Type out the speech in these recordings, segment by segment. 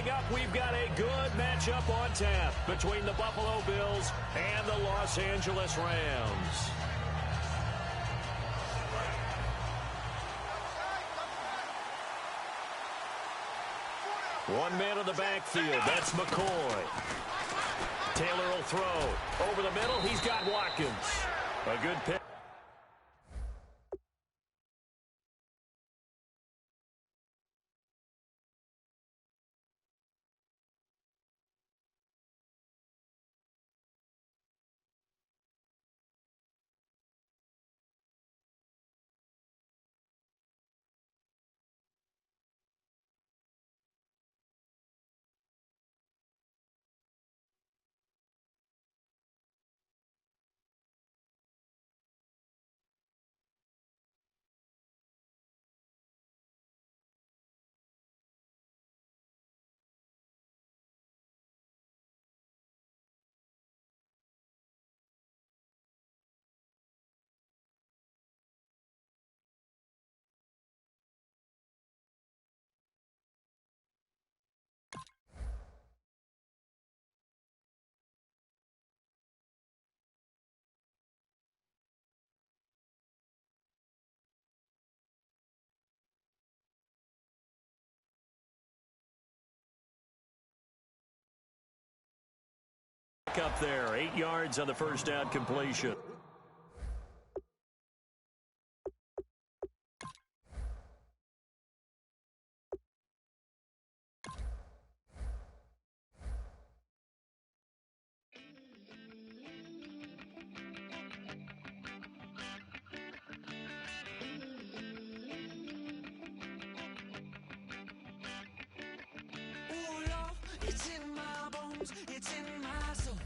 Coming up, we've got a good matchup on tap between the Buffalo Bills and the Los Angeles Rams. One man in the backfield. That's McCoy. Taylor will throw. Over the middle, he's got Watkins. A good pick. Up there, 8 yards on the first down completion.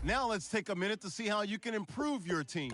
Now let's take a minute to see how you can improve your team.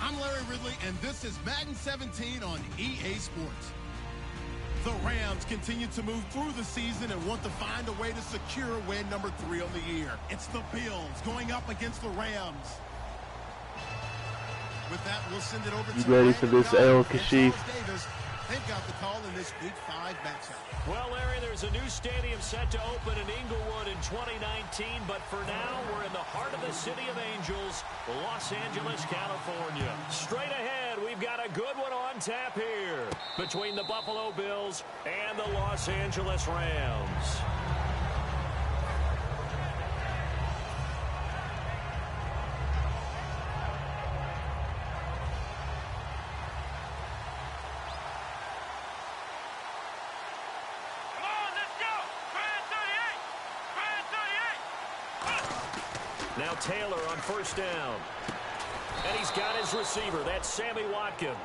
I'm Larry Ridley, and this is Madden 17 on EA Sports. The Rams continue to move through the season and want to find a way to secure win number 3 on the year. It's the Bills going up against the Rams. With that, we'll send it over to you ready for this, El Kashif? They've got the call in this Week 5 matchup. Well, Larry, there's a new stadium set to open in Inglewood in 2019, but for now, we're in the heart of the City of Angels, Los Angeles, California. Straight ahead, we've got a good one on tap here between the Buffalo Bills and the Los Angeles Rams. Now Taylor on first down. And he's got his receiver. That's Sammy Watkins.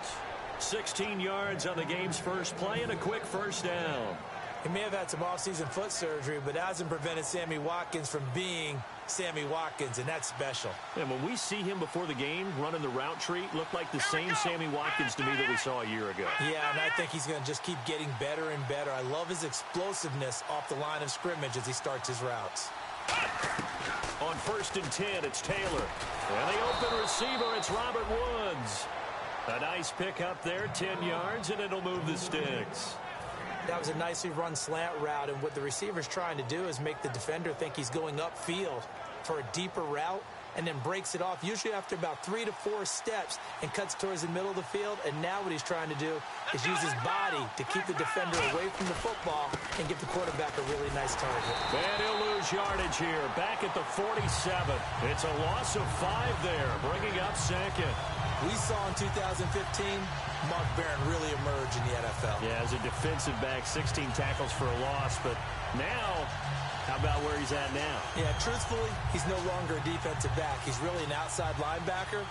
16 yards on the game's first play and a quick first down. He may have had some offseason foot surgery, but that hasn't prevented Sammy Watkins from being Sammy Watkins, and that's special. And when we see him before the game running the route tree, looked like the same Sammy Watkins to me that we saw a year ago. Yeah, and I think he's going to just keep getting better and better. I love his explosiveness off the line of scrimmage as he starts his routes. On 1st and 10, it's Taylor. And the open receiver, it's Robert Woods. A nice pick up there, 10 yards, and it'll move the sticks. That was a nicely run slant route, and what the receiver's trying to do is make the defender think he's going upfield for a deeper route, and then breaks it off, usually after about 3 to 4 steps, and cuts towards the middle of the field. And now what he's trying to do is use his body to keep the defender away from the football and give the quarterback a really nice target. And he'll lose yardage here, back at the 47. It's a loss of 5 there, bringing up second. We saw in 2015 Mark Barron really emerge in the NFL. Yeah, as a defensive back, 16 tackles for a loss, but now, how about where he's at now? Yeah, truthfully, he's no longer a defensive back. He's really an outside linebacker,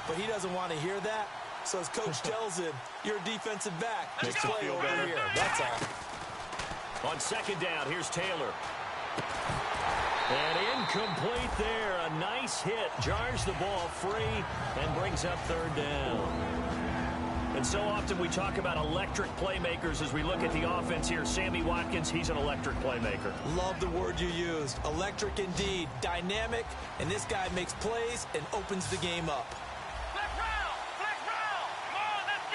but he doesn't want to hear that. So his coach tells him, you're a defensive back. Just play over here. That's all. On 2nd down, here's Taylor. And incomplete there. A nice hit. Jars the ball free and brings up 3rd down. And so often we talk about electric playmakers as we look at the offense here. Sammy Watkins, he's an electric playmaker. Love the word you used. Electric indeed. Dynamic. And this guy makes plays and opens the game up. Flex round! Flex round! Come on, let's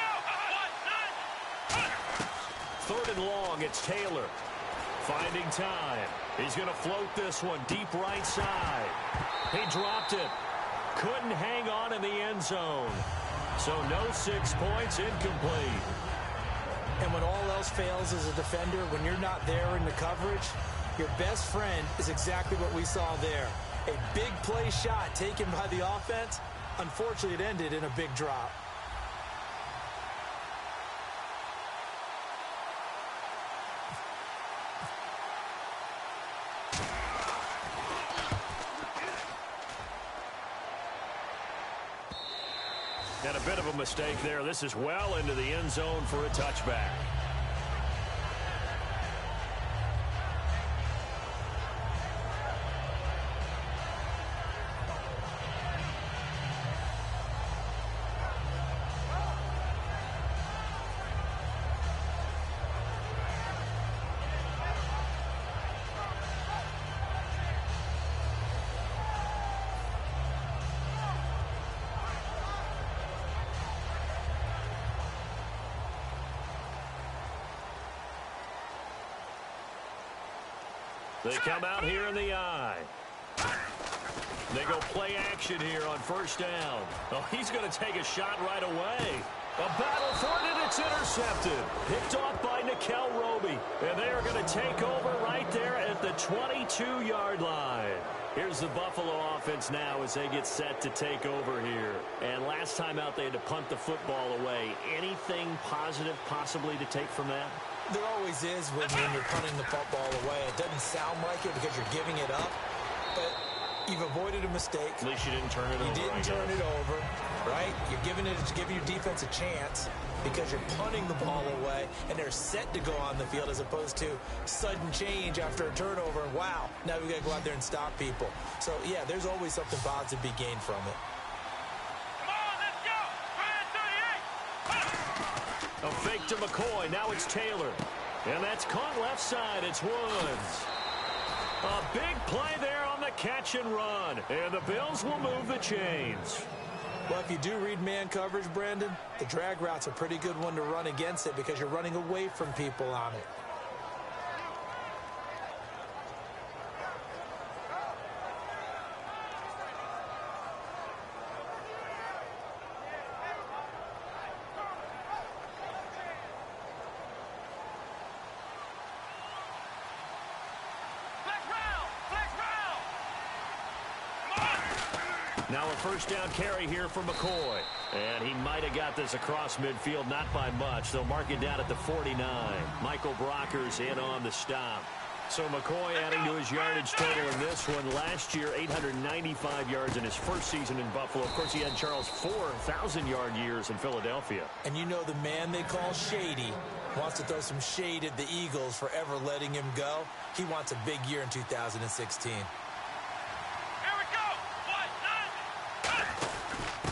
go! 3rd and long, it's Taylor. Finding time. He's going to float this one deep right side. He dropped it. Couldn't hang on in the end zone. So no 6 points, incomplete. And when all else fails as a defender, when you're not there in the coverage, your best friend is exactly what we saw there. A big play shot taken by the offense. Unfortunately, it ended in a big drop. And a bit of a mistake there. This is well into the end zone for a touchback. They come out here in the eye. They go play action here on 1st down. Oh, he's going to take a shot right away. A battle for it, and it's intercepted. Picked off by Nickel Roby. And they are going to take over right there at the 22-yard line. Here's the Buffalo offense now as they get set to take over here. And last time out, they had to punt the football away. Anything positive possibly to take from that? There always is when you're punting the football away. It doesn't sound like it because you're giving it up, but you've avoided a mistake. At least you didn't turn it over. You didn't turn it over, right? You're giving your defense a chance because you're punting the ball away, and they're set to go on the field as opposed to sudden change after a turnover. And wow, now we got to go out there and stop people. So, yeah, there's always something positive to be gained from it. A fake to McCoy. Now it's Taylor. And that's caught left side. It's Woods. A big play there on the catch and run. And the Bills will move the chains. Well, if you do read man coverage, Brandon, the drag route's a pretty good one to run against it because you're running away from people on it. Now a 1st down carry here for McCoy. And he might have got this across midfield, not by much. They'll mark it down at the 49. Michael Brockers in on the stop. So McCoy adding to his yardage total in this one. Last year, 895 yards in his first season in Buffalo. Of course, he had Charles 4,000-yard years in Philadelphia. And you know the man they call Shady wants to throw some shade at the Eagles for ever letting him go. He wants a big year in 2016.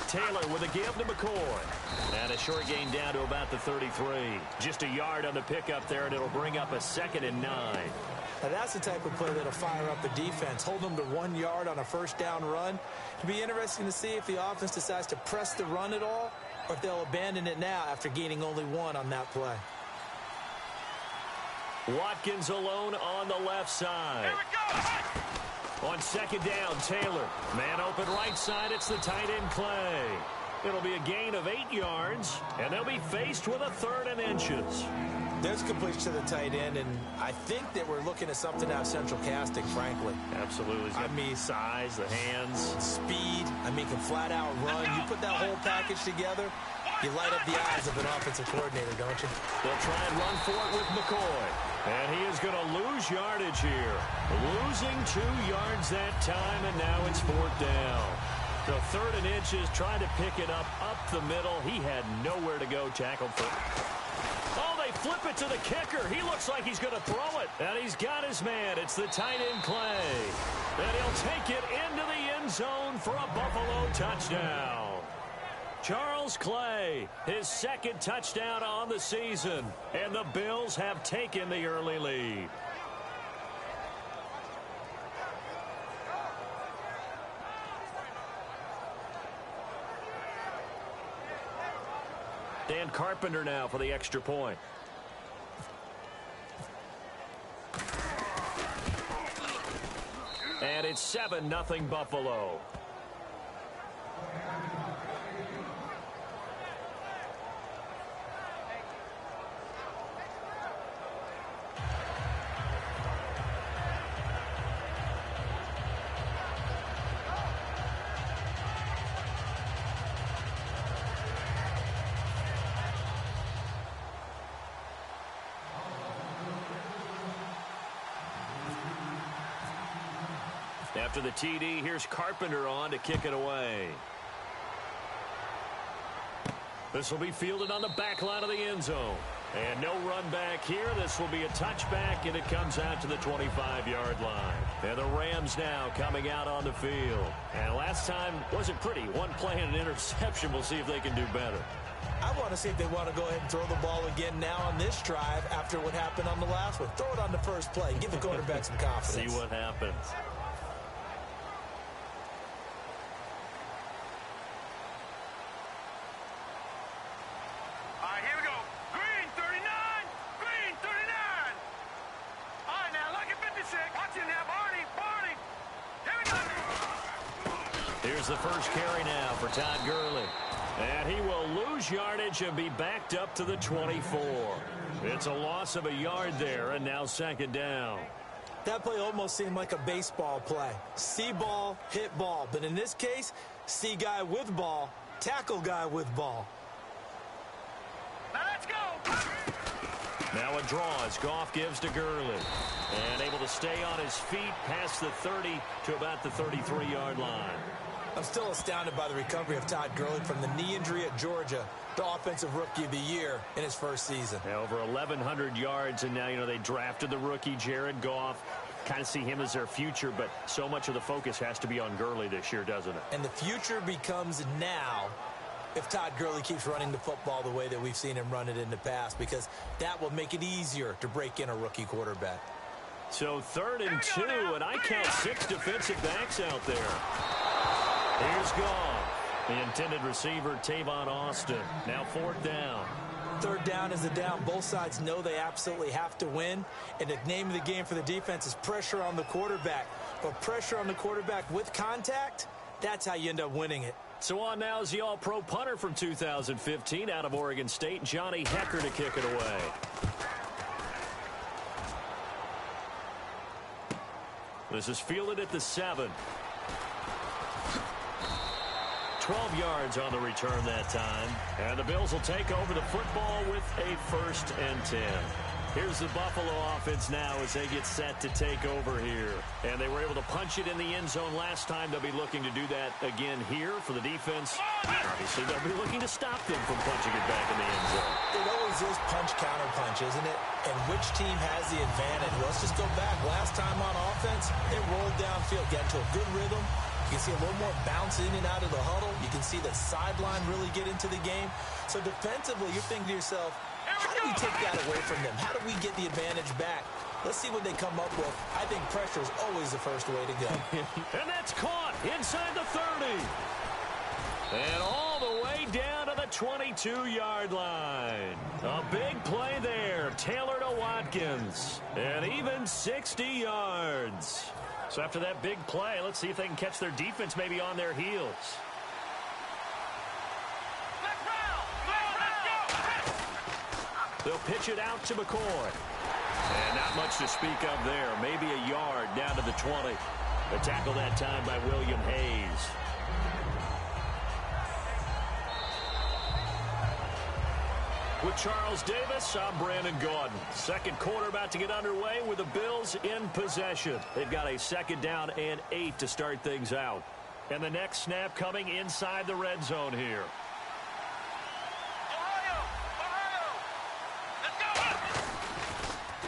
Taylor with a give to McCoy. And a short gain down to about the 33. Just a yard on the pickup there, and it'll bring up a 2nd and 9. Now, that's the type of play that'll fire up a defense, hold them to 1 yard on a first down run. It'll be interesting to see if the offense decides to press the run at all or if they'll abandon it now after gaining only 1 on that play. Watkins alone on the left side. Here we go. On second down, Taylor. Man open right side. It's the tight end, Clay. It'll be a gain of 8 yards, and they'll be faced with a 3rd and inches. There's a completion to the tight end, and I think that we're looking at something out of central casting, frankly. Absolutely. I mean, size, the hands. Speed, can flat out run. You put that whole package together, you light up the eyes of an offensive coordinator, don't you? They'll try and run for it with McCoy. And he is going to lose yardage here. Losing 2 yards that time, and now it's 4th down. The 3rd and inches, trying to pick it up the middle. He had nowhere to go. Tackled for. Oh, they flip it to the kicker. He looks like he's going to throw it. And he's got his man. It's the tight end, Clay. And he'll take it into the end zone for a Buffalo touchdown. Charles Clay, his 2nd touchdown on the season. And the Bills have taken the early lead. Dan Carpenter now for the extra point. And it's 7-0 Buffalo. After the TD, here's Carpenter on to kick it away. This will be fielded on the back line of the end zone. And no run back here. This will be a touchback, and it comes out to the 25-yard line. And the Rams now coming out on the field. And last time wasn't pretty. One play and an interception. We'll see if they can do better. I want to see if they want to go ahead and throw the ball again now on this drive after what happened on the last one. Throw it on the first play. Give the quarterback some confidence. See what happens. Here's the first carry now for Todd Gurley. And he will lose yardage and be backed up to the 24. It's a loss of a yard there, and now 2nd down. That play almost seemed like a baseball play. See ball, hit ball. But in this case, see guy with ball, tackle guy with ball. Now let's go. Now a draw as Goff gives to Gurley. And able to stay on his feet past the 30 to about the 33-yard line. I'm still astounded by the recovery of Todd Gurley from the knee injury at Georgia, the Offensive Rookie of the Year in his first season. Now over 1,100 yards, and now, they drafted the rookie, Jared Goff. Kind of see him as their future, but so much of the focus has to be on Gurley this year, doesn't it? And the future becomes now if Todd Gurley keeps running the football the way that we've seen him run it in the past, because that will make it easier to break in a rookie quarterback. So 3rd and 2, and I count 6 defensive backs out there. Here's Goff. The intended receiver, Tavon Austin. Now 4th down. 3rd down is the down. Both sides know they absolutely have to win. And the name of the game for the defense is pressure on the quarterback. But pressure on the quarterback with contact, that's how you end up winning it. So on now is the all-pro punter from 2015 out of Oregon State, Johnny Hekker, to kick it away. This is fielded at the 7. 12 yards on the return that time. And the Bills will take over the football with a 1st and 10. Here's the Buffalo offense now as they get set to take over here. And they were able to punch it in the end zone last time. They'll be looking to do that again here for the defense. Obviously, they'll be looking to stop them from punching it back in the end zone. It always is punch-counter-punch, isn't it? And which team has the advantage? Let's just go back. Last time on offense, they rolled downfield, got into a good rhythm. You can see a little more bounce in and out of the huddle. You can see the sideline really get into the game. So defensively, you're thinking to yourself, how do we take that away from them? How do we get the advantage back? Let's see what they come up with. I think pressure is always the first way to go. And that's caught inside the 30. And all the way down to the 22-yard line. A big play there. Taylor to Watkins. And even 60 yards. So after that big play, let's see if they can catch their defense maybe on their heels. They'll pitch it out to McCoy. And not much to speak of there. Maybe a yard down to the 20. The tackle that time by William Hayes. With Charles Davis, I'm Brandon Gaudin. Second quarter about to get underway with the Bills in possession. They've got a 2nd down and 8 to start things out. And the next snap coming inside the red zone here.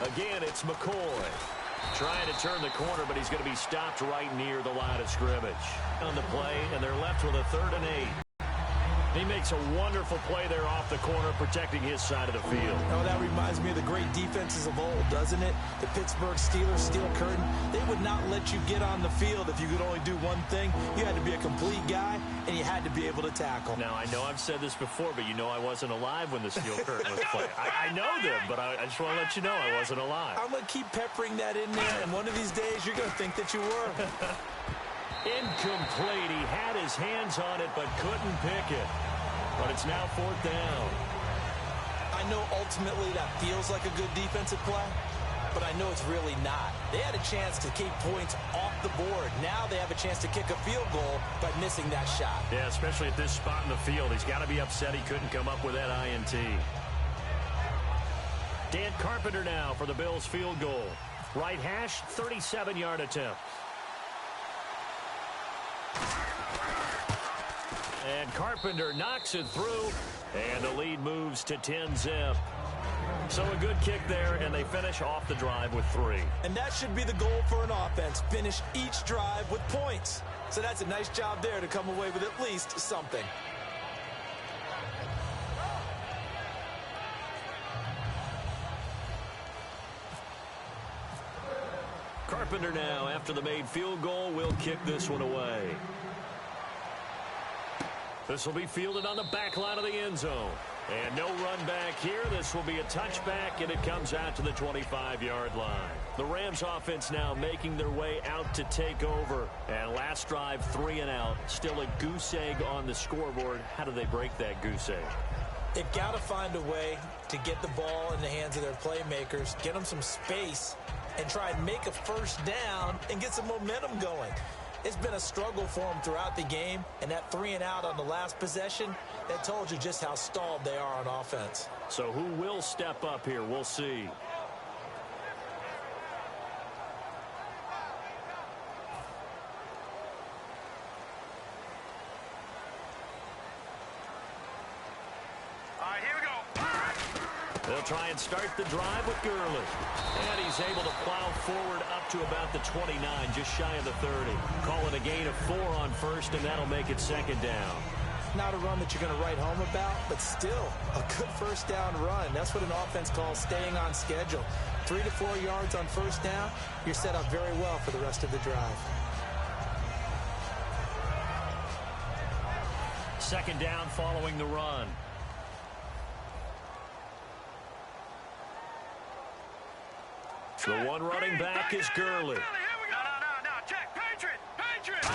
Again, it's McCoy. Trying to turn the corner, but he's going to be stopped right near the line of scrimmage. On the play, and they're left with a 3rd and 8. He makes a wonderful play there off the corner, protecting his side of the field. Oh, that reminds me of the great defenses of old, doesn't it? The Pittsburgh Steelers, Steel Curtain. They would not let you get on the field if you could only do one thing. You had to be a complete guy, and you had to be able to tackle. Now, I know I've said this before, but you know I wasn't alive when the Steel Curtain was played. I know them, but I just want to let you know I wasn't alive. I'm going to keep peppering that in there, and one of these days you're going to think that you were. Incomplete. He had his hands on it, but couldn't pick it. But it's now 4th down. I know ultimately that feels like a good defensive play, but I know it's really not. They had a chance to keep points off the board. Now they have a chance to kick a field goal by missing that shot. Yeah, especially at this spot in the field. He's got to be upset he couldn't come up with that INT. Dan Carpenter now for the Bills field goal. Right hash, 37-yard attempt. And Carpenter knocks it through, and the lead moves to 10-zip. So a good kick there, and they finish off the drive with 3. And that should be the goal for an offense, finish each drive with points. So that's a nice job there to come away with at least something. Carpenter now, after the made field goal, will kick this one away. This will be fielded on the back line of the end zone. And no run back here. This will be a touchback, and it comes out to the 25-yard line. The Rams offense now making their way out to take over. And last drive, 3 and out. Still a goose egg on the scoreboard. How do they break that goose egg? They've got to find a way to get the ball in the hands of their playmakers, get them some space, and try and make a first down and get some momentum going. It's been a struggle for them throughout the game, and that 3 and out on the last possession, that told you just how stalled they are on offense. So who will step up here? We'll see. They'll try and start the drive with Gurley. And he's able to plow forward up to about the 29, just shy of the 30. Call it a gain of 4 on first, and that'll make it 2nd down. Not a run that you're going to write home about, but still a good first down run. That's what an offense calls staying on schedule. 3 to 4 yards on first down, you're set up very well for the rest of the drive. 2nd down following the run. The one running back is Gurley. Check. Patriot.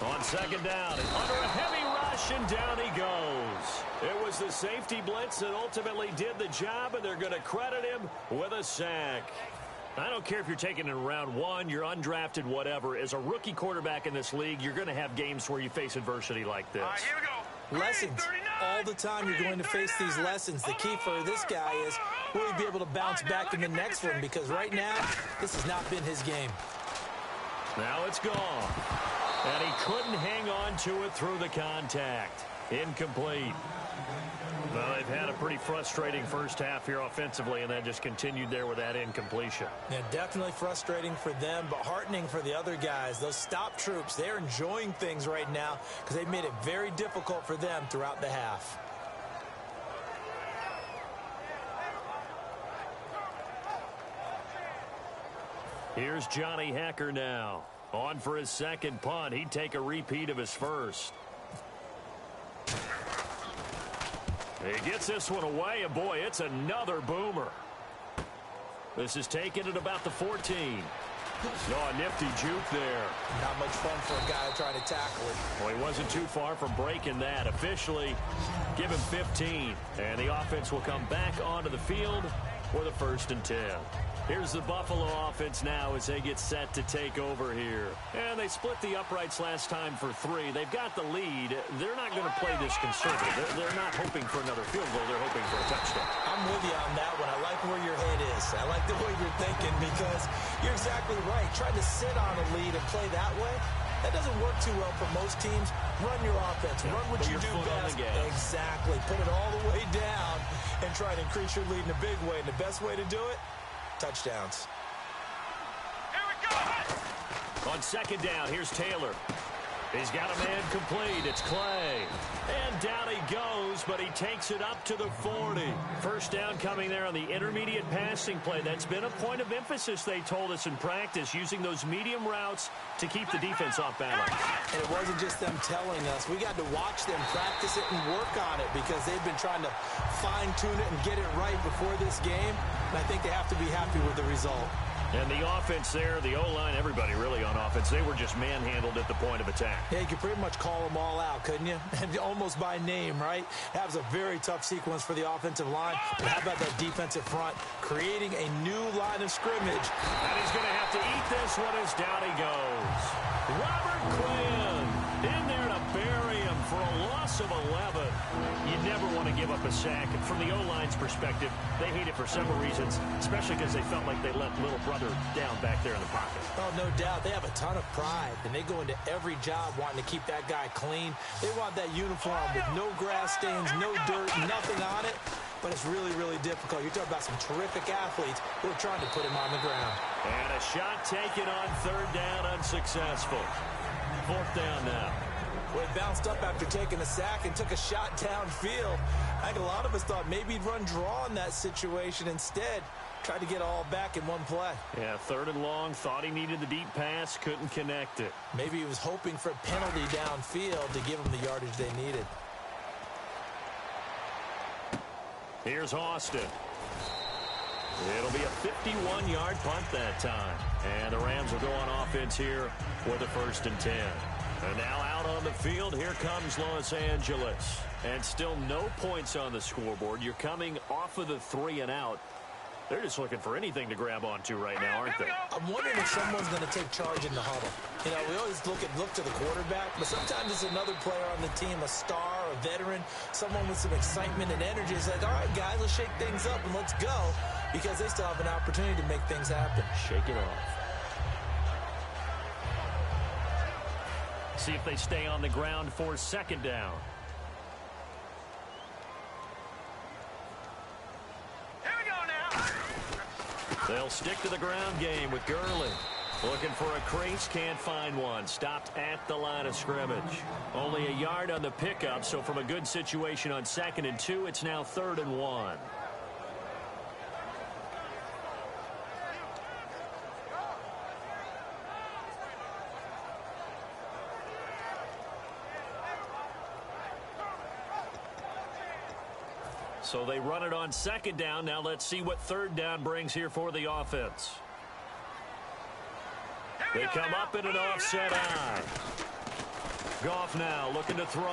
On 2nd down, and under a heavy rush, and down he goes. It was the safety blitz that ultimately did the job, and they're going to credit him with a sack. I don't care if you're taking it in round 1, you're undrafted, whatever. As a rookie quarterback in this league, you're going to have games where you face adversity like this. Here we go. Lessons. All the time you're going to face these lessons. The key for this guy is will he be able to bounce back in the next one, because right now this has not been his game. Now it's gone. And he couldn't hang on to it through the contact. Incomplete. Well, they've had a pretty frustrating first half here offensively, and that just continued there with that incompletion. Yeah, definitely frustrating for them, but heartening for the other guys. Those stop troops, they're enjoying things right now because they've made it very difficult for them throughout the half. Here's Johnny Hekker now. On for his second punt. He'd take a repeat of his first. He gets this one away, and boy, it's another boomer. This is taken at about the 14. Oh, a nifty juke there. Not much fun for a guy trying to tackle it. Well, he wasn't too far from breaking that. Officially, give him 15. And the offense will come back onto the field for the 1st and 10. Here's the Buffalo offense now as they get set to take over here. And they split the uprights last time for 3. They've got the lead. They're not going to play this conservative. They're not hoping for another field goal. They're hoping for a touchdown. I'm with you on that one. I like where your head is. I like the way you're thinking because you're exactly right. Trying to sit on a lead and play that way, that doesn't work too well for most teams. Run your offense. Run what you do best. Exactly. Put it all the way down and try to increase your lead in a big way. And the best way to do it, touchdowns. Here we go. On 2nd down, here's Taylor. He's got a man complete. It's Clay. And down he goes, but he takes it up to the 40. First down coming there on the intermediate passing play. That's been a point of emphasis, they told us in practice, using those medium routes to keep the defense off balance. And it wasn't just them telling us. We got to watch them practice it and work on it because they've been trying to fine-tune it and get it right before this game. And I think they have to be happy with the result. And the offense there, the O-line, everybody really on offense, they were just manhandled at the point of attack. Yeah, you could pretty much call them all out, couldn't you? And almost by name, right? That was a very tough sequence for the offensive line. But how about that defensive front creating a new line of scrimmage? And he's going to have to eat this one as down he goes. Robert Quinn in there to bury him for a loss of 11. You never want to give up a sack. And from the O-line's perspective, they hate it for several reasons, especially because they felt like they let little brother down back there in the pocket. Oh, no doubt. They have a ton of pride, and they go into every job wanting to keep that guy clean. They want that uniform with no grass stains, no dirt, nothing on it. But it's really, really difficult. You're talking about some terrific athletes who are trying to put him on the ground. And a shot taken on 3rd down, unsuccessful. 4th down now. Well, he bounced up after taking a sack and took a shot downfield. I think a lot of us thought maybe he'd run draw in that situation. Instead, tried to get all back in one play. Yeah, 3rd and long, thought he needed the deep pass, couldn't connect it. Maybe he was hoping for a penalty downfield to give him the yardage they needed. Here's Austin. It'll be a 51-yard punt that time. And the Rams will go on offense here for the 1st and 10. And now out on the field, here comes Los Angeles. And still no points on the scoreboard. You're coming off of the 3 and out. They're just looking for anything to grab onto right now, aren't they? I'm wondering if someone's going to take charge in the huddle. You know, we always look to the quarterback, but sometimes it's another player on the team, a star, a veteran, someone with some excitement and energy. It's like, all right, guys, let's shake things up and let's go, because they still have an opportunity to make things happen. Shake it off. See if they stay on the ground for 2nd down. Here we go now. They'll stick to the ground game with Gurley. Looking for a crease, can't find one. Stopped at the line of scrimmage. Only a yard on the pickup, so from a good situation on 2nd and 2, it's now 3rd and 1. So they run it on 2nd down. Now let's see what 3rd down brings here for the offense. They come up in an offset eye. Goff now looking to throw.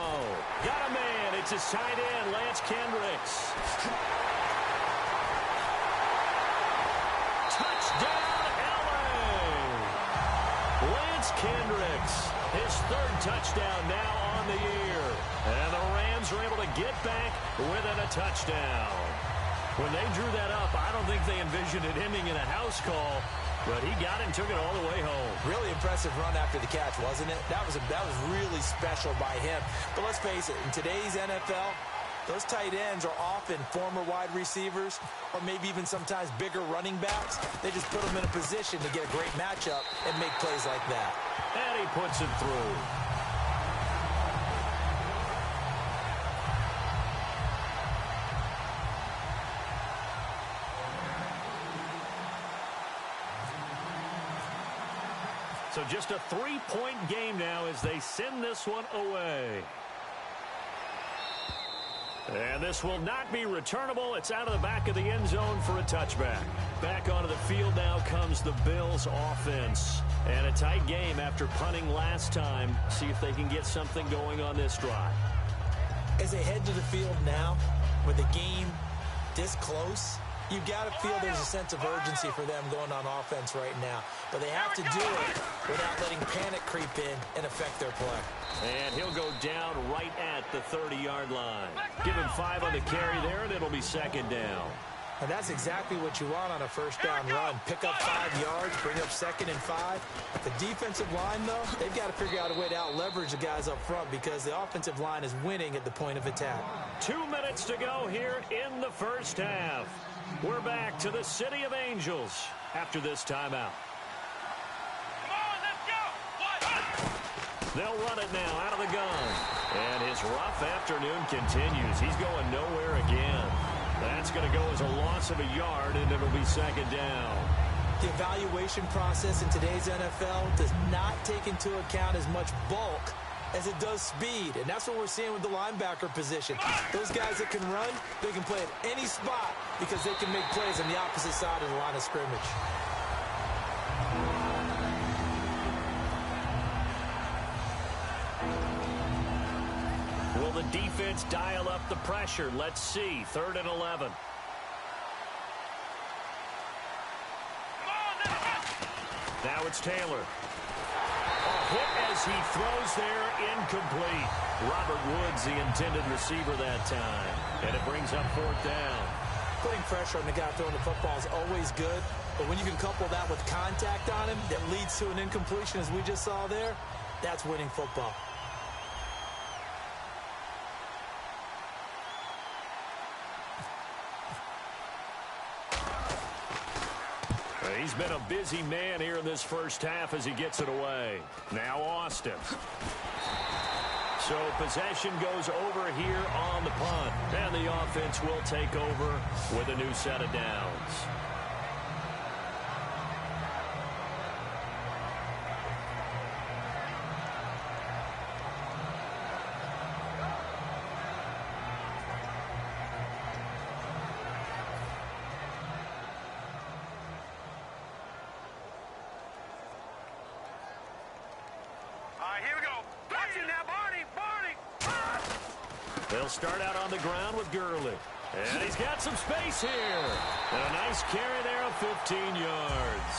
Got a man. It's his tight end, Lance Kendricks. Touchdown, LA. Lance Kendricks, his 3rd touchdown now on the year. And the Rams are able to get back within a touchdown. When they drew that up, I don't think they envisioned it ending in a house call. But he got it and took it all the way home. Really impressive run after the catch, wasn't it? That was really special by him. But let's face it, in today's NFL, those tight ends are often former wide receivers or maybe even sometimes bigger running backs. They just put them in a position to get a great matchup and make plays like that. And he puts it through. So just a 3-point game now as they send this one away. And this will not be returnable. It's out of the back of the end zone for a touchback. Back onto the field now comes the Bills offense. And a tight game after punting last time. See if they can get something going on this drive. As they head to the field now, with the game this close, you've got to feel there's a sense of urgency for them going on offense right now. But they have to do it without letting panic creep in and affect their play. And he'll go down right at the 30-yard line. Give him 5 on the carry there, and it'll be second down. And that's exactly what you want on a first down run. Pick up 5 yards, bring up 2nd and 5. The defensive line, though, they've got to figure out a way to out-leverage the guys up front because the offensive line is winning at the point of attack. 2 minutes to go here in the first half. We're back to the City of Angels after this timeout. Come on, let's go. They'll run it now out of the gun. And his rough afternoon continues. He's going nowhere again. That's going to go as a loss of a yard, and it'll be second down. The evaluation process in today's NFL does not take into account as much bulk as it does speed, and that's what we're seeing with the linebacker position. Those guys that can run, they can play at any spot because they can make plays on the opposite side of the line of scrimmage. Will the defense dial up the pressure? Let's see. 3rd and 11. Now it's Taylor. A hit as he throws there, incomplete. Robert Woods, the intended receiver that time. And it brings up 4th down. Putting pressure on the guy throwing the football is always good, but when you can couple that with contact on him that leads to an incompletion, as we just saw there, that's winning football. He's been a busy man here in this first half as he gets it away. Now Austin. So possession goes over here on the punt. And the offense will take over with a new set of downs. Here we go. Watch it now, Barney. They'll start out on the ground with Gurley. And he's got some space here. And a nice carry there of 15 yards.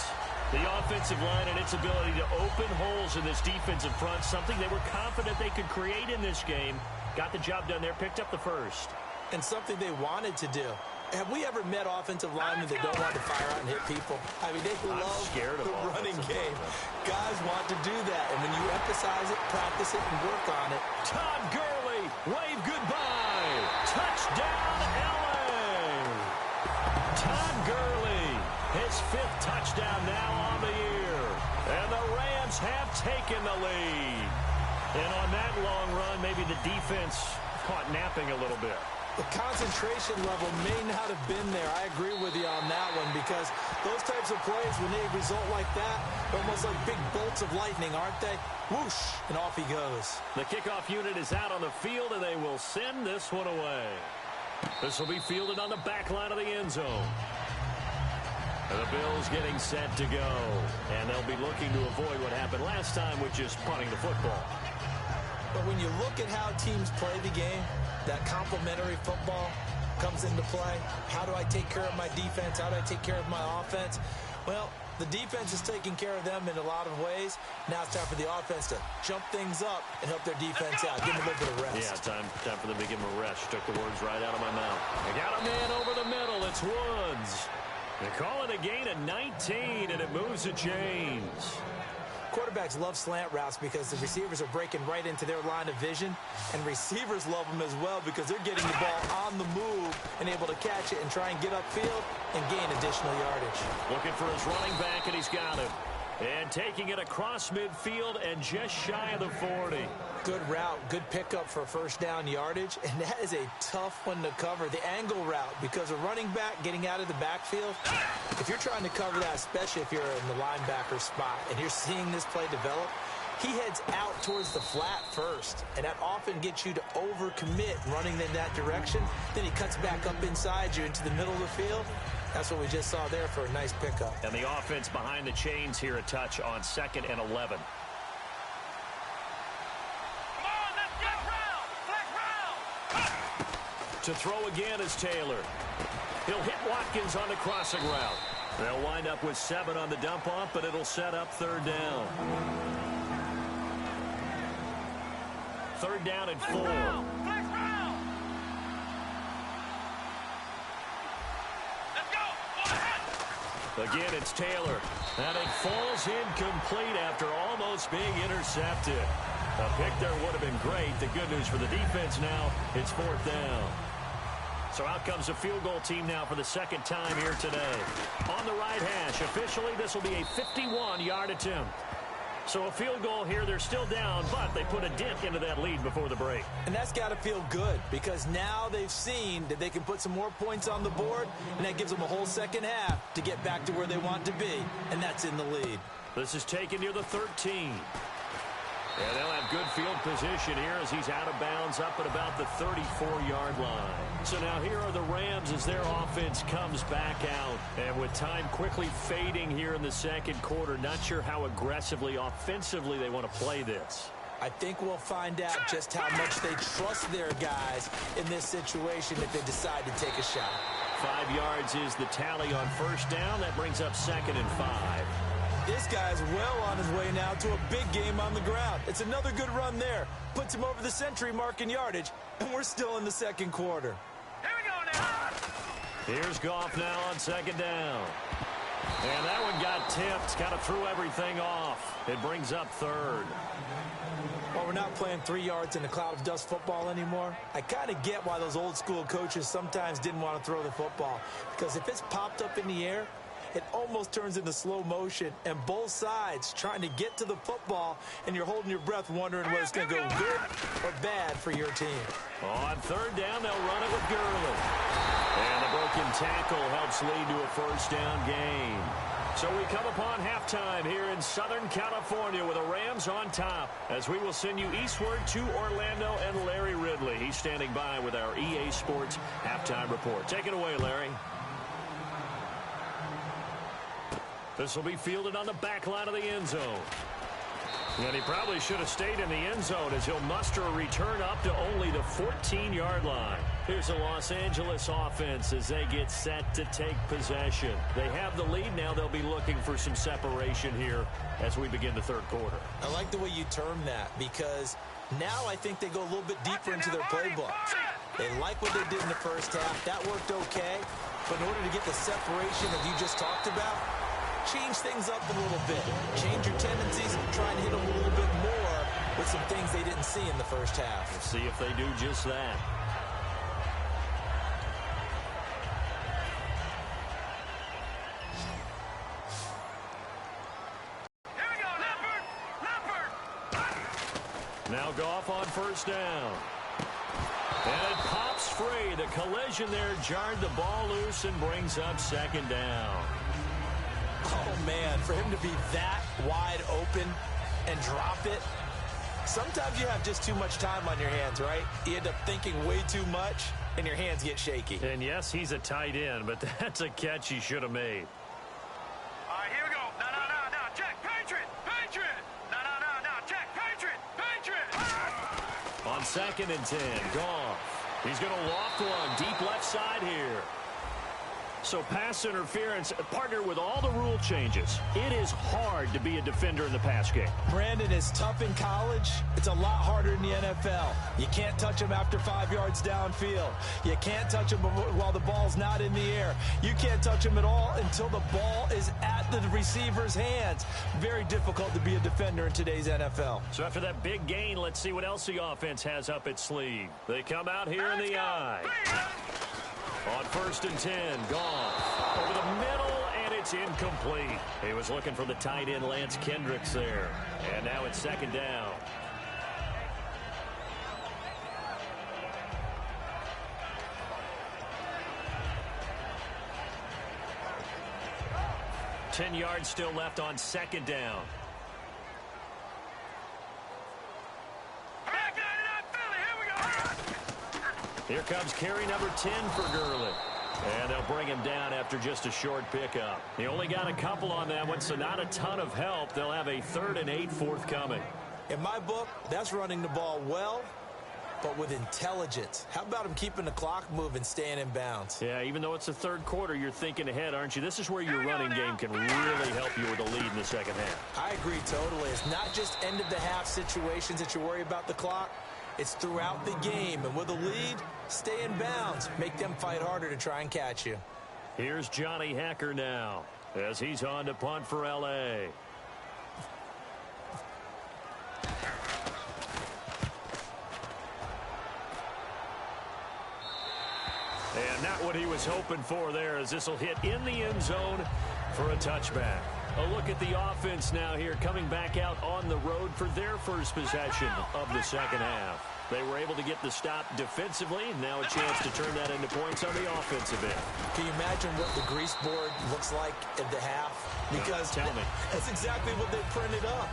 The offensive line and its ability to open holes in this defensive front, something they were confident they could create in this game. Got the job done there, picked up the first. And something they wanted to do. Have we ever met offensive linemen that don't want to fire out and hit people? I mean, they love the running game. Guys want to do that, and when you emphasize it, practice it, and work on it. Todd Gurley, wave goodbye. Touchdown, LA. Todd Gurley, his 5th touchdown now on the year. And the Rams have taken the lead. And on that long run, maybe the defense caught napping a little bit. The concentration level may not have been there. I agree with you on that one because those types of plays, when they result like that, they're almost like big bolts of lightning, aren't they? Whoosh, and off he goes. The kickoff unit is out on the field, and they will send this one away. This will be fielded on the back line of the end zone. And the Bills getting set to go. And they'll be looking to avoid what happened last time, which is punting the football. But when you look at how teams play the game, that complementary football comes into play. How do I take care of my defense? How do I take care of my offense? Well, the defense is taking care of them in a lot of ways. Now it's time for the offense to jump things up and help their defense out. Give them a little bit of rest. Yeah, time for them to give them a rest. Took the words right out of my mouth. They got a man over the middle. It's Woods. They call it a gain of 19, and it moves the chains. Quarterbacks love slant routes because the receivers are breaking right into their line of vision, and receivers love them as well because they're getting the ball on the move and able to catch it and try and get upfield and gain additional yardage. Looking for his running back, and he's got it. And taking it across midfield and just shy of the 40. Good route, good pickup for first down yardage, and that is a tough one to cover, the angle route, because a running back getting out of the backfield, if you're trying to cover that, especially if you're in the linebacker spot, and you're seeing this play develop, he heads out towards the flat first, and that often gets you to overcommit running in that direction. Then he cuts back up inside you into the middle of the field. That's what we just saw there for a nice pickup. And the offense behind the chains here a touch on 2nd and 11. Come on, let's get round. Flex round. To throw again is Taylor. He'll hit Watkins on the crossing route. They'll wind up with 7 on the dump off, but it'll set up 3rd down. 3rd down and 4. Flex round. Let's go. Go ahead. Again, it's Taylor. And it falls incomplete after almost being intercepted. A pick there would have been great. The good news for the defense now, it's 4th down. So out comes the field goal team now for the 2nd time here today. On the right hash, officially this will be a 51-yard attempt. So a field goal here, they're still down, but they put a dent into that lead before the break. And that's got to feel good because now they've seen that they can put some more points on the board, and that gives them a whole second half to get back to where they want to be, and that's in the lead. This is taken near the 13. And they'll have good field position here as he's out of bounds up at about the 34-yard line. So now here are the Rams as their offense comes back out. And with time quickly fading here in the 2nd quarter, not sure how aggressively, offensively they want to play this. I think we'll find out just how much they trust their guys in this situation if they decide to take a shot. 5 yards is the tally on 1st down. That brings up 2nd and 5. This guy's well on his way now to a big game on the ground. It's another good run there. Puts him over the century mark in yardage, and we're still in the 2nd quarter. Here we go now. Here's Goff now on 2nd down. And that one got tipped, kind of threw everything off. It brings up 3rd. Well, we're not playing 3 yards in a cloud of dust football anymore. I kind of get why those old school coaches sometimes didn't want to throw the football. Because if it's popped up in the air, it almost turns into slow motion, and both sides trying to get to the football, and you're holding your breath wondering whether it's going to go good or bad for your team. On 3rd down, they'll run it with Gurley. And the broken tackle helps lead to a 1st down gain. So we come upon halftime here in Southern California with the Rams on top as we will send you eastward to Orlando and Larry Ridley. He's standing by with our EA Sports halftime report. Take it away, Larry. This will be fielded on the back line of the end zone. And he probably should have stayed in the end zone as he'll muster a return up to only the 14-yard line. Here's the Los Angeles offense as they get set to take possession. They have the lead now. They'll be looking for some separation here as we begin the 3rd quarter. I like the way you term that because now I think they go a little bit deeper into their playbook. They like what they did in the 1st half. That worked okay. But in order to get the separation that you just talked about, change things up a little bit. Change your tendencies and try and hit them a little bit more with some things they didn't see in the 1st half. Let's see if they do just that. Here we go, Leopard. Now Goff on 1st down. And it pops free. The collision there jarred the ball loose and brings up 2nd down. Oh, man, for him to be that wide open and drop it. Sometimes you have just too much time on your hands, right? You end up thinking way too much, and your hands get shaky. And, yes, he's a tight end, but that's a catch he should have made. All right, here we go. No. Check. Patriot. No. Check. Patriot. On 2nd and 10, Goff. He's going to loft one deep left side here. So pass interference, partner with all the rule changes. It is hard to be a defender in the pass game. Brandon, is tough in college. It's a lot harder in the NFL. You can't touch him after 5 yards downfield. You can't touch him while the ball's not in the air. You can't touch him at all until the ball is at the receiver's hands. Very difficult to be a defender in today's NFL. So after that big gain, let's see what else the offense has up its sleeve. They come out here in the eye. On 1st and 10, Goff over the middle, and it's It's incomplete. He was looking for the tight end Lance Kendricks there. And now it's second down. Ten yards still left on second down. Here comes carry number 10 for Gurley. And they'll bring him down after just a short pickup. He only got a couple on that one, so not a ton of help. They'll have a 3rd and 8 forthcoming. In my book, that's running the ball well, but with intelligence. How about him keeping the clock moving, staying in bounds? Yeah, even though it's the third quarter, you're thinking ahead, aren't you? This is where your running game can really help you with a lead in the second half. I agree totally. It's not just end-of-the-half situations that you worry about the clock. It's throughout the game. And with a lead, stay in bounds. Make them fight harder to try and catch you. Here's Johnny Hacker now as he's on to punt for L.A. And not what he was hoping for there, as this will hit in the end zone for a touchback. A look at the offense now here, coming back out on the road for their first possession of the second half. They were able to get the stop defensively, and now a chance to turn that into points on the offensive end. Can you imagine what the grease board looks like at the half? Because tell me. That's exactly what they printed up.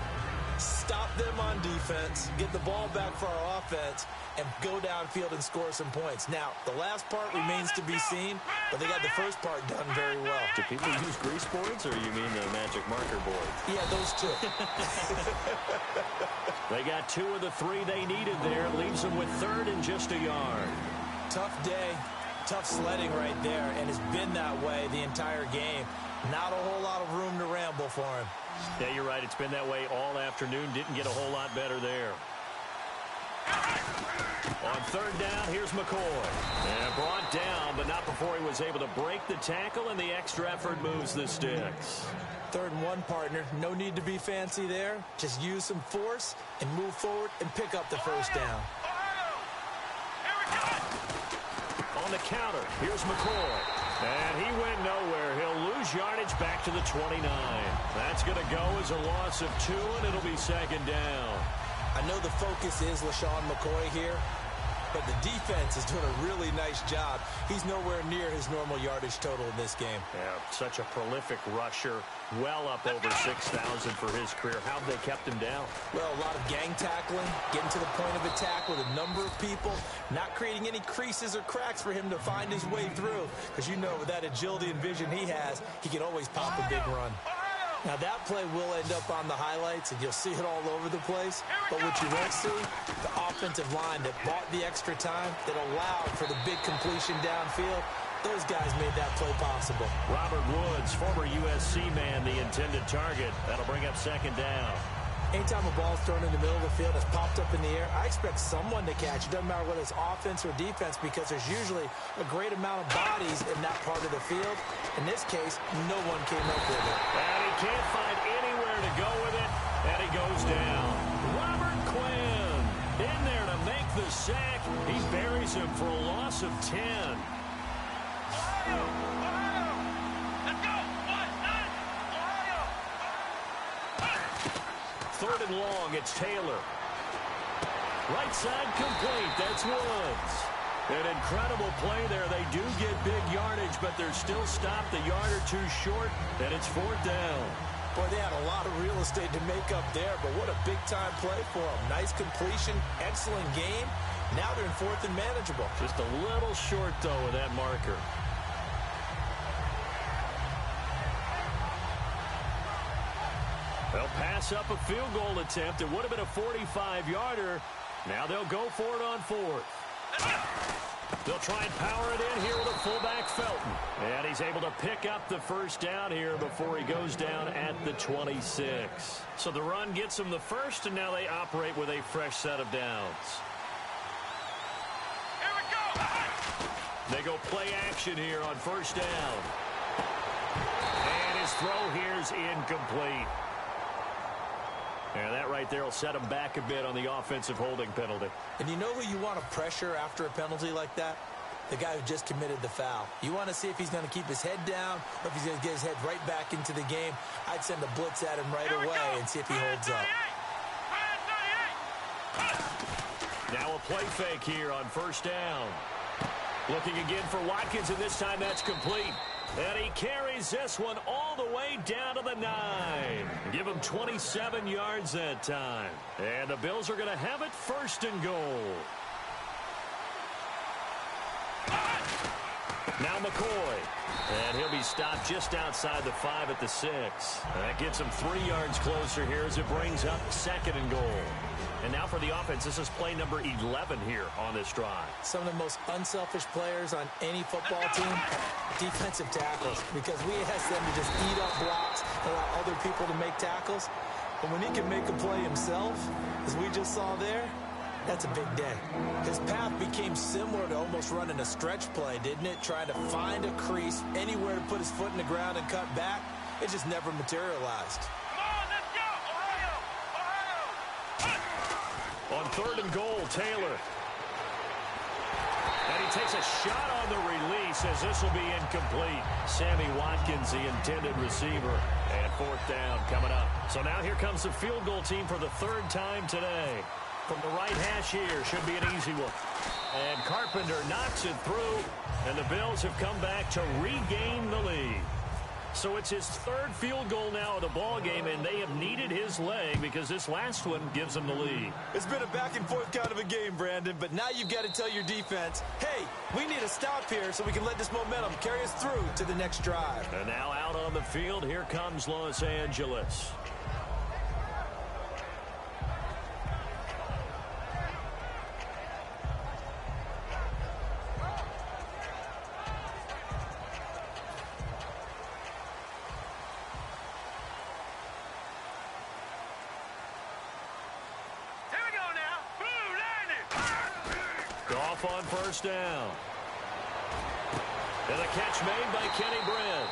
Stop them on defense, get the ball back for our offense, and go downfield and score some points. Now, the last part remains to be seen, but they got the first part done very well. Do people use grease boards, or you mean the magic marker board? Yeah, those two. They got 2 of the 3 they needed there. Leaves them with 3rd and just a yard. Tough day, tough sledding right there, and it's been that way the entire game. Not a whole lot of room to ramble for him. Yeah, you're right. It's been that way all afternoon. Didn't get a whole lot better there. On 3rd down, here's McCoy. And brought down, but not before he was able to break the tackle, and the extra effort moves the sticks. 3rd and 1, partner. No need to be fancy there. Just use some force and move forward and pick up the first down. On the counter, here's McCoy. And he went nowhere. He'll lose yardage back to the 29. That's going to go as a loss of 2, and it'll be second down. I know the focus is LaShawn McCoy here, but the defense is doing a really nice job. He's nowhere near his normal yardage total in this game. Yeah, such a prolific rusher, well up over 6,000 for his career. How have they kept him down? Well, a lot of gang tackling, getting to the point of attack with a number of people, not creating any creases or cracks for him to find his way through. Because you know, with that agility and vision he has, he can always pop a big run. Now, that play will end up on the highlights, and you'll see it all over the place. But what you won't see, the offensive line that bought the extra time, that allowed for the big completion downfield, those guys made that play possible. Robert Woods, former USC man, the intended target. That'll bring up second down. Anytime a ball's thrown in the middle of the field, it's popped up in the air, I expect someone to catch it. Doesn't matter whether it's offense or defense, because there's usually a great amount of bodies in that part of the field. In this case, no one came up with it. And he can't find anywhere to go with it, and he goes down. Robert Quinn in there to make the sack. He buries him for a loss of 10. Let's go! 3rd and long, it's Taylor. Right side complete, that's Woods. An incredible play there. They do get big yardage, but they're still stopped a yard or 2 short, and it's 4th down. Boy, they had a lot of real estate to make up there, but what a big-time play for them. Nice completion, excellent game. Now they're in 4th and manageable. Just a little short, though, with that marker. They'll pass up a field goal attempt. It would have been a 45-yarder. Now they'll go for it on 4th. They'll try and power it in here with a fullback, Felton. And he's able to pick up the first down here before he goes down at the 26. So the run gets them the first, and now they operate with a fresh set of downs. Here we go! They go play action here on first down. And his throw here's incomplete. And that right there will set him back a bit on the offensive holding penalty. And you know who you want to pressure after a penalty like that? the guy who just committed the foul. You want to see if he's going to keep his head down or if he's going to get his head right back into the game. I'd send a blitz at him right away and see if he holds up. Now a play fake here on first down. Looking again for Watkins, and this time that's complete. And he carries this one all the way down to the 9. Give him 27 yards that time. And the Bills are going to have it first and goal. Now McCoy. And he'll be stopped just outside the 5 at the 6. That gets him 3 yards closer here as it brings up second and goal. And now for the offense, this is play number 11 here on this drive. Some of the most unselfish players on any football team, defensive tackles, because we ask them to just eat up blocks, allow other people to make tackles. But when he can make a play himself, as we just saw there, that's a big day. His path became similar to almost running a stretch play, didn't it? Trying to find a crease, anywhere to put his foot in the ground and cut back. It just never materialized. On third and goal, Taylor. And he takes a shot on the release as this will be incomplete. Sammy Watkins, the intended receiver. And fourth down coming up. So now here comes the field goal team for the third time today. From the right hash here, should be an easy one. And Carpenter knocks it through. And the Bills have come back to regain the lead. So it's his third field goal now of the ball game, and they have needed his leg because this last one gives them the lead. It's been a back-and-forth kind of a game, Brandon, but now you've got to tell your defense, hey, we need a stop here so we can let this momentum carry us through to the next drive. And now out on the field, here comes Los Angeles. Goff on first down. And a catch made by Kenny Britt.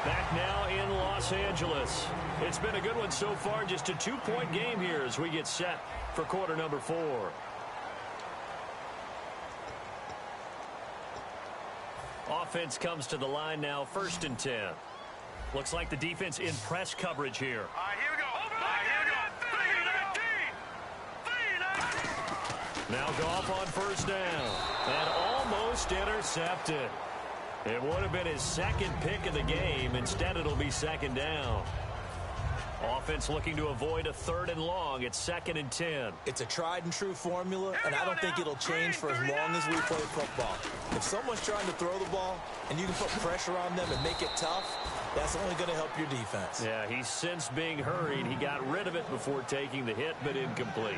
Back now in Los Angeles. It's been a good one so far. Just a 2-point game here as we get set for quarter number 4. Offense comes to the line now, first and 10. Looks like the defense in press coverage here. All right, here we go. Now Goff on first down. And almost intercepted. It would have been his second pick of the game. Instead, it'll be second down. Offense looking to avoid a third and long. It's second and 10. It's a tried-and-true formula, and I don't think it'll change for as long as we play football. If someone's trying to throw the ball and you can put pressure on them and make it tough, that's only going to help your defense. Yeah, he's since being hurried. He got rid of it before taking the hit, but incomplete.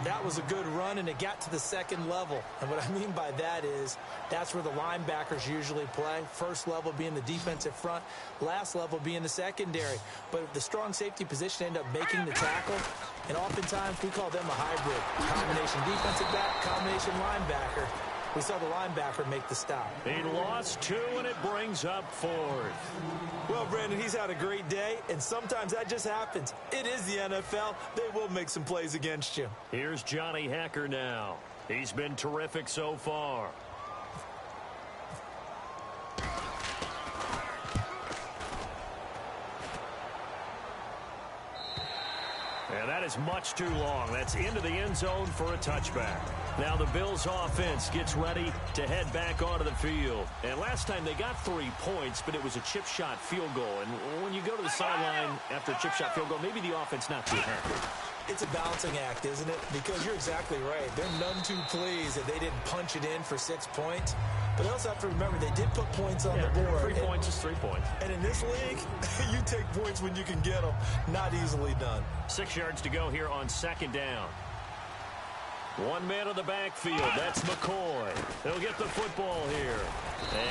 That was a good run, and it got to the second level. And what I mean by that is that's where the linebackers usually play. First level being the defensive front, last level being the secondary. But if the strong safety position end up making the tackle, and oftentimes we call them a hybrid. Combination defensive back, combination linebacker. We saw the linebacker make the stop. He lost 2, and it brings up 4th. Well, Brandon, he's had a great day, and sometimes that just happens. It is the NFL. They will make some plays against you. Here's Johnny Hekker now. He's been terrific so far. And that is much too long. That's into the end zone for a touchback. Now the Bills offense gets ready to head back onto the field. And last time they got 3 points, but it was a chip shot field goal. And when you go to the sideline after a chip shot field goal, maybe the offense not too happy. It's a balancing act, isn't it? Because you're exactly right. They're none too pleased that they didn't punch it in for 6 points. But they also have to remember they did put points on the board. 3 points is 3 points. And in this league, you take points when you can get them. Not easily done. 6 yards to go here on second down. 1 man on the backfield. That's McCoy. He'll get the football here.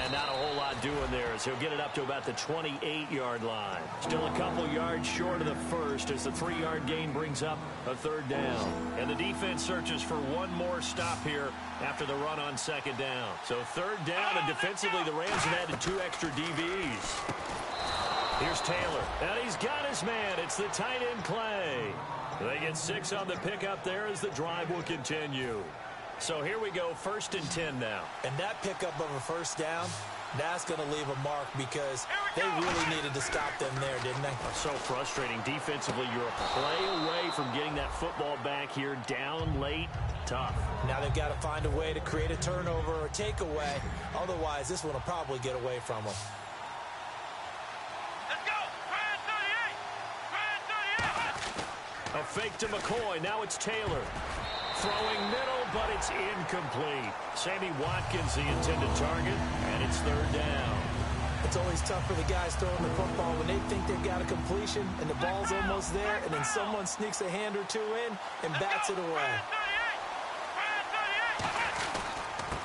And not a whole lot doing there as he'll get it up to about the 28-yard line. Still a couple yards short of the first as the 3-yard gain brings up a third down. And the defense searches for one more stop here after the run on second down. So third down, and defensively the Rams have added 2 extra DBs. Here's Taylor. And he's got his man. It's the tight end Clay. They get 6 on the pickup there as the drive will continue. So here we go, 1st and 10 now. And that pickup of a first down, that's going to leave a mark because they really needed to stop them there, didn't they? So frustrating. Defensively, you're a play away from getting that football back here down late. Tough. Now they've got to find a way to create a turnover or takeaway. Otherwise, this one will probably get away from them. Let's go! Brand 38! A fake to McCoy. Now it's Taylor. Throwing middle, but it's incomplete. Sammy Watkins, the intended target, and it's 3rd down. It's always tough for the guys throwing the football when they think they've got a completion and the ball's almost there, and then someone sneaks a hand or two in and bats it away.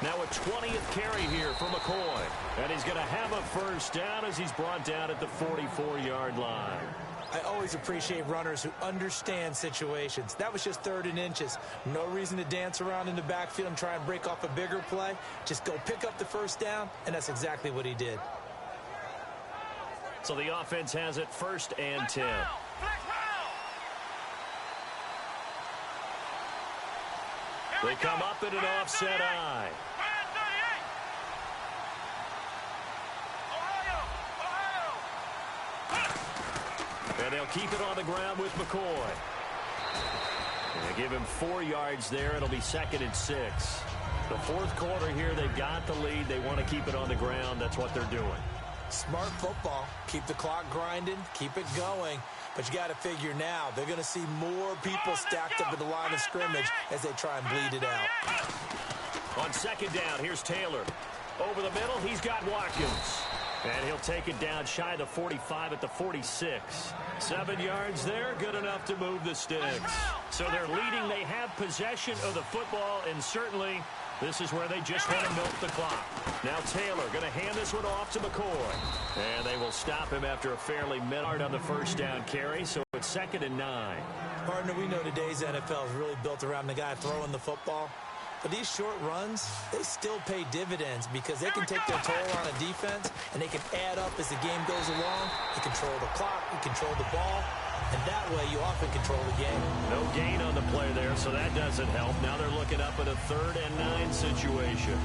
Now a 20th carry here for McCoy. And he's going to have a first down as he's brought down at the 44-yard line. I always appreciate runners who understand situations. That was just 3rd and inches. No reason to dance around in the backfield and try and break off a bigger play. Just go pick up the first down, and that's exactly what he did. So the offense has it 1st and 10. They come up in an offset eye. And they'll keep it on the ground with McCoy. And they give him 4 yards there. It'll be 2nd and 6. The 4th quarter here, they've got the lead. They want to keep it on the ground. That's what they're doing. Smart football. Keep the clock grinding. Keep it going. But you got to figure now, they're going to see more people stacked up at the line of scrimmage as they try and bleed it out. On 2nd down, here's Taylor. Over the middle, he's got Watkins. And he'll take it down shy the 45 at the 46. 7 yards there, good enough to move the sticks. So they're leading. They have possession of the football, and certainly this is where they just want to milk the clock. Now Taylor going to hand this one off to McCoy. And they will stop him after a fairly mid-yard on the first down carry, so it's 2nd and 9. Partner, we know today's NFL is really built around the guy throwing the football. But these short runs, they still pay dividends because they can take their toll on a defense, and they can add up as the game goes along. You control the clock, you control the ball, and that way you often control the game. No gain on the play there, so that doesn't help. Now they're looking up at a 3rd and 9 situation.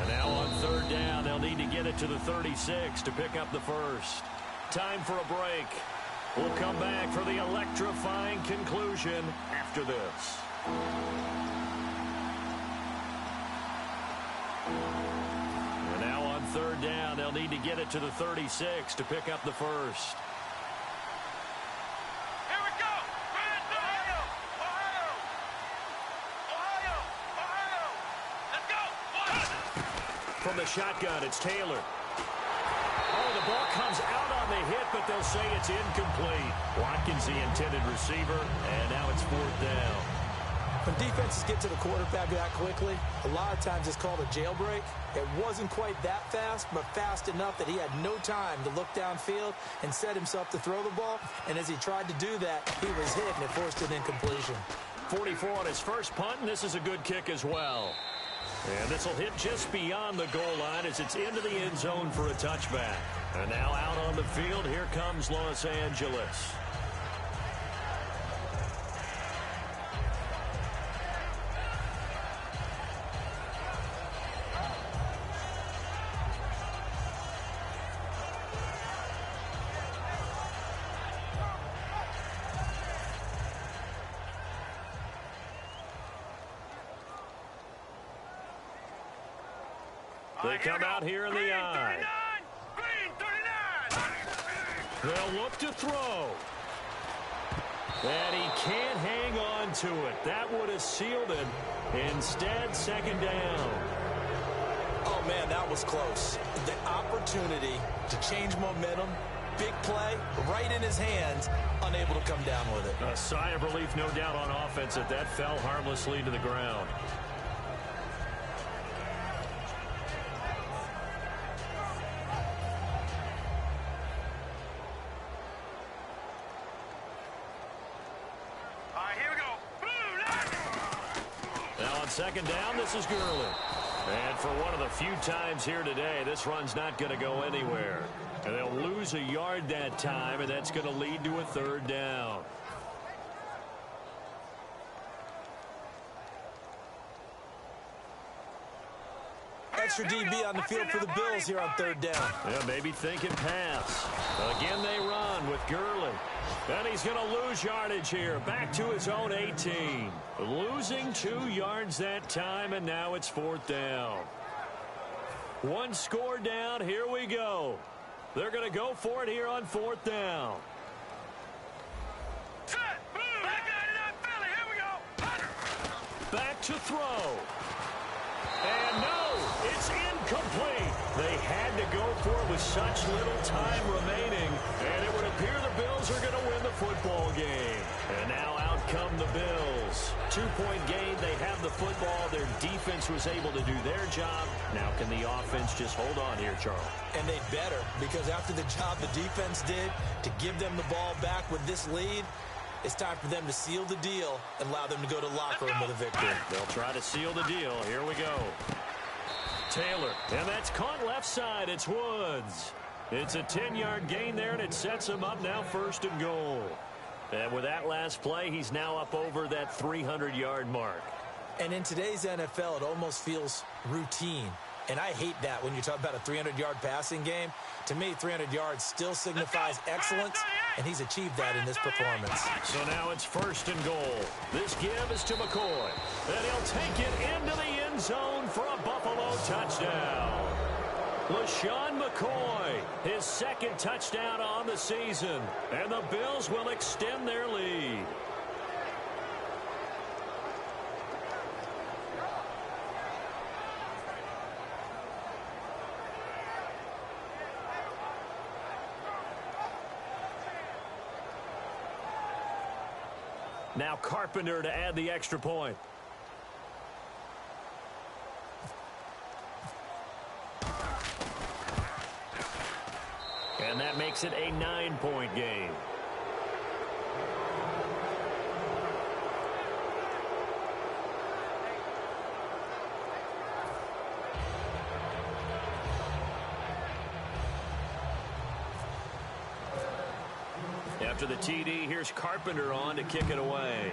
And now on 3rd down, they'll need to get it to the 36 to pick up the first. Time for a break. We'll come back for the electrifying conclusion after this. And now on 3rd down, they'll need to get it to the 36 to pick up the first. Here we go! Ohio! Let's go! From the shotgun, it's Taylor. Oh, the ball comes out on the hit, but they'll say it's incomplete. Watkins, the intended receiver, and now it's 4th down. When defenses get to the quarterback that quickly, a lot of times it's called a jailbreak. It wasn't quite that fast, but fast enough that he had no time to look downfield and set himself to throw the ball. And as he tried to do that, he was hit, and it forced an incompletion. 44 on his first punt, and this is a good kick as well. And this will hit just beyond the goal line as it's into the end zone for a touchback. And now out on the field, here comes Los Angeles. They come out here in the eye. Green 39! They'll look to throw. And he can't hang on to it. That would have sealed it. Instead, 2nd down. Oh, man, that was close. The opportunity to change momentum, big play, right in his hands, unable to come down with it. A sigh of relief, no doubt, on offense that fell harmlessly to the ground. Now on 2nd down, this is Gurley. And for one of the few times here today, this run's not going to go anywhere. And they'll lose a yard that time, and that's going to lead to a 3rd down. extra DB on the field for the Bills here on third down. Yeah, maybe thinking pass. Again, they run with Gurley. And he's going to lose yardage here. Back to his own 18. Losing 2 yards that time, and now it's fourth down. 1 score down. Here we go. They're going to go for it here on fourth down. Set. Boom. Back 99 Philly. Here we go. Back to throw. And no, it's incomplete. They had to go for it with such little time remaining, and it would appear the Bills are going to win the football game. And now out come the Bills. 2-point game. They have the football. Their defense was able to do their job. Now can the offense just hold on here, Charles? And they better, because after the job the defense did to give them the ball back with this lead, it's time for them to seal the deal and allow them to go to the locker room with a victory. They'll try to seal the deal. Here we go. Taylor, and that's caught left side. It's Woods. It's a 10-yard gain there, and it sets him up now first and goal. And with that last play, he's now up over that 300-yard mark. And in today's NFL, it almost feels routine. And I hate that when you talk about a 300-yard passing game. To me, 300 yards still signifies excellence, and he's achieved that in this performance. So now it's first and goal. This give is to McCoy. And he'll take it into the end zone for a Buffalo touchdown. LaShawn McCoy, his second touchdown on the season. And the Bills will extend their lead. Now Carpenter to add the extra point. And that makes it a 9-point game. After the TD, here's Carpenter on to kick it away.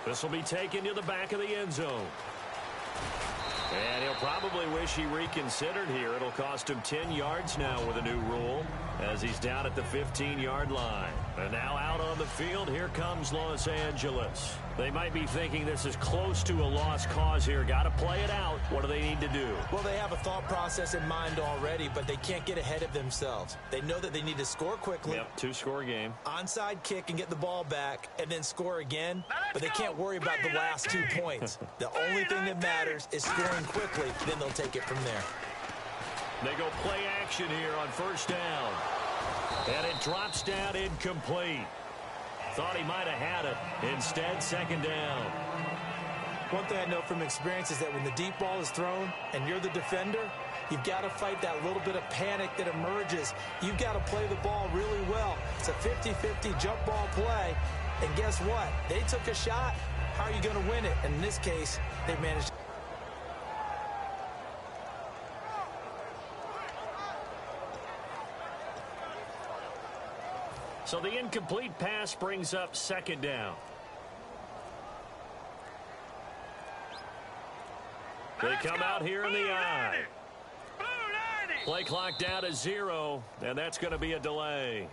This will be taken to the back of the end zone. And he'll probably wish he reconsidered here. It'll cost him 10 yards now with a new rule as he's down at the 15-yard line. And now out on the field, here comes Los Angeles. They might be thinking this is close to a lost cause here. Got to play it out. What do they need to do? Well, they have a thought process in mind already, but they can't get ahead of themselves. They know that they need to score quickly. Yep, 2-score game. Onside kick and get the ball back and then score again, but they can't worry about the last 2 points. The only thing that matters is scoring quickly, then they'll take it from there. They go play action here on first down. And it drops down incomplete. Thought he might have had it. Instead, second down. One thing I know from experience is that when the deep ball is thrown and you're the defender, you've got to fight that little bit of panic that emerges. You've got to play the ball really well. It's a 50-50 jump ball play. And guess what? They took a shot. How are you going to win it? And in this case, they managed. So the incomplete pass brings up second down. They come out here in the I. Play clock down to 0, and that's going to be a delay.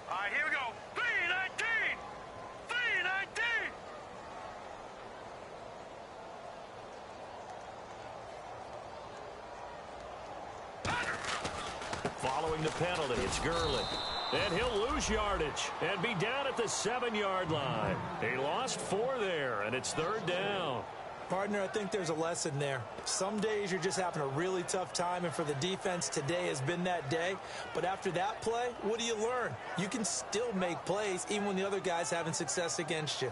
All right, here we go. 3-19. 3-19. Following the penalty, it's Gurley. And he'll lose yardage and be down at the 7-yard line. He lost 4 there, and it's third down. Partner, I think there's a lesson there. Some days you're just having a really tough time, and for the defense, today has been that day. But after that play, what do you learn? You can still make plays even when the other guy's having success against you.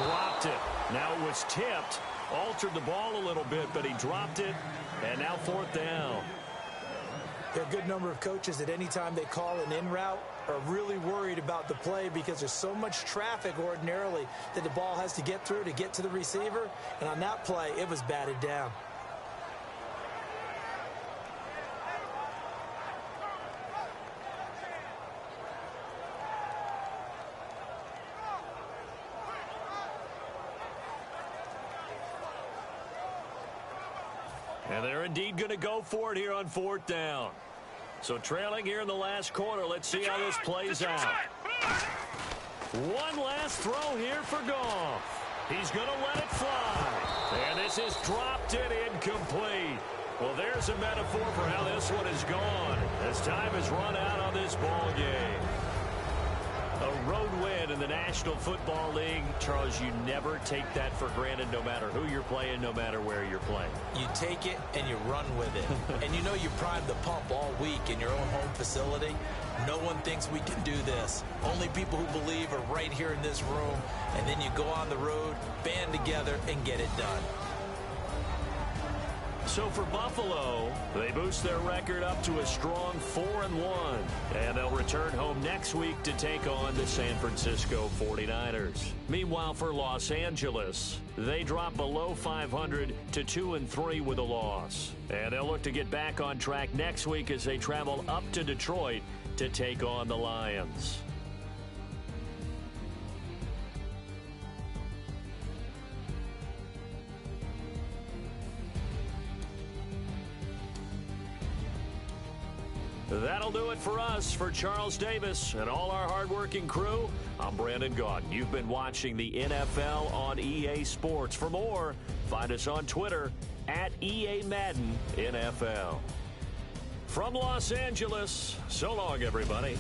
dropped it. Now it was tipped, altered the ball a little bit, but he dropped it, and now 4th down. There are a good number of coaches at any time they call an in route are really worried about the play because there's so much traffic ordinarily that the ball has to get through to get to the receiver. And on that play, it was batted down. And they're indeed going to go for it here on 4th down. So trailing here in the last quarter. Let's see how this plays out. One last throw here for Goff. He's going to let it fly. And this is dropped and incomplete. Well, there's a metaphor for how this one is gone as time has run out on this ball game. A road win in the National Football League. Charles, you never take that for granted no matter who you're playing, no matter where you're playing. You take it and you run with it. And you know you primed the pump all week in your own home facility. No one thinks we can do this. Only people who believe are right here in this room. And then you go on the road, band together, and get it done. So for Buffalo, they boost their record up to a strong 4-1. And they'll return home next week to take on the San Francisco 49ers. Meanwhile, for Los Angeles, they drop below 500 to 2-3 with a loss. And they'll look to get back on track next week as they travel up to Detroit to take on the Lions. That'll do it for us. For Charles Davis and all our hardworking crew, I'm Brandon Gaudin. You've been watching the NFL on EA Sports. For more, find us on Twitter at EA Madden NFL. From Los Angeles, so long, everybody.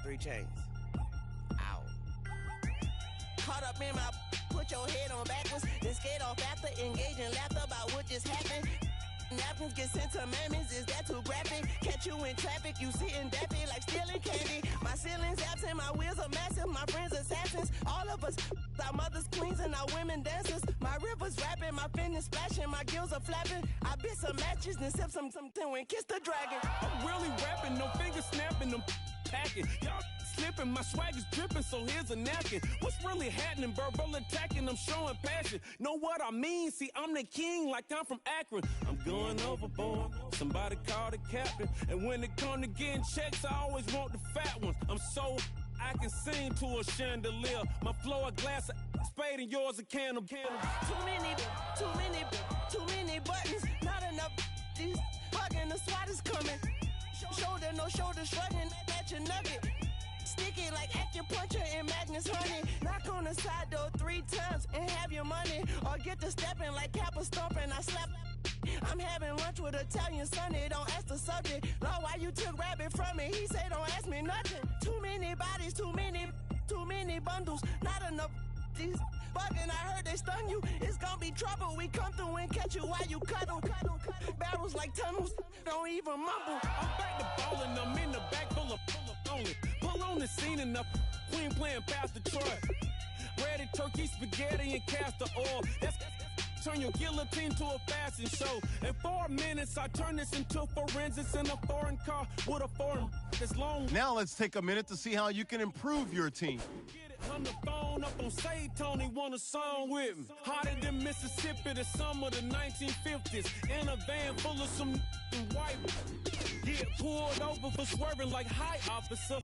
Three chains. Ow. Caught up in my, put your head on backwards, then skate off after, engage in laughter about what just happened. Napkins get sent to mammies, is that too graphic? Catch you in traffic, you sitting dappy like stealing candy. My ceiling's absent, my wheels are massive, my friends assassins. All of us, our mothers queens and our women dancers. My rivers rapping, my fingers splashing, my gills are flapping. I bit some matches, then sip something and kiss the dragon. I'm really rapping, no fingers snapping, them packing. Y'all slipping, my swag is dripping, so here's a napkin. What's really happening? Verbal attacking, I'm showing passion. Know what I mean? See, I'm the king like I'm from Akron. I'm going overboard, somebody call the captain. And when it come to getting checks, I always want the fat ones. I'm so I can sing to a chandelier. My flow a glass of spade and yours a can of candle. Too many buttons, not enough. These bugging, the SWAT is coming. Shoulder, no shoulder, shrugging at your nugget. Sticky like acupuncture and Magnus honey. Knock on the side door 3 times and have your money. Or get to stepping like Kappa stomping. I slap. I'm having lunch with Italian Sonny. Don't ask the subject. Lord, why you took rabbit from me? He say don't ask me nothing. Too many bodies, too many bundles. Not enough. These bugging, I heard they stun you. It's gonna be trouble. We come through and catch you while you cuddle. Barrels like tunnels. Don't even mumble. I'm back to ballin', I'm in the back full of only. Pull on the scene and the queen playing past Detroit. Ready turkey, spaghetti, and castor oil. That's turn your guillotine to a fashion show. In 4 minutes, I turn this into forensics in a foreign car with a foreign that's long. Now let's take a minute to see how you can improve your team. On the phone up on Say Tony want a song with me. Hotter than Mississippi the summer of the 1950s. In a van full of some white. Get pulled over for swerving like hi officer.